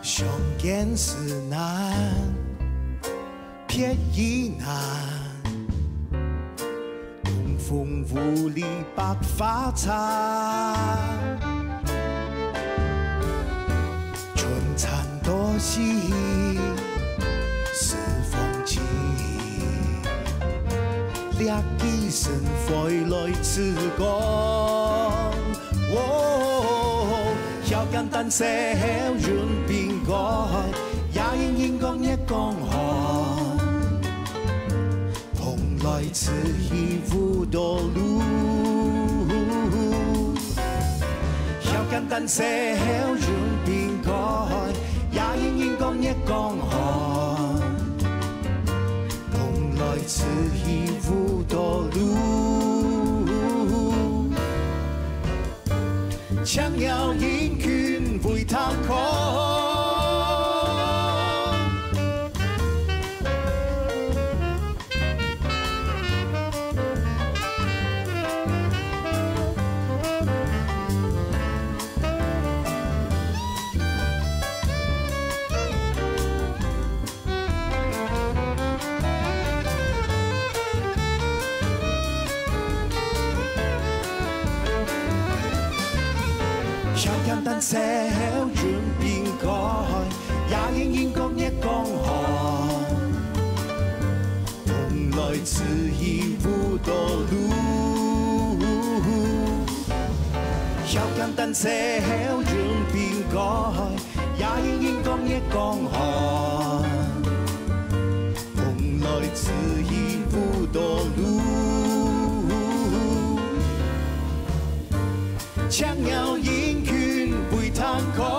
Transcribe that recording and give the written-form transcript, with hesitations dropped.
相见时难，别亦难。东风无力百花残，春蚕多喜是风起。掠几身回来自讲。要簡單寫遠邊個，也應應講一講寒。蓬萊此意無多路，要簡單寫遠邊個，也應應講一講寒。蓬萊此意無多路。想要迎君為他空。簡單寫遠邊個，也應應講一講寒。蓬萊此意無多路，要簡單寫遠邊個，也應應講一講寒。蓬萊此意無多路，想要迎君為他空。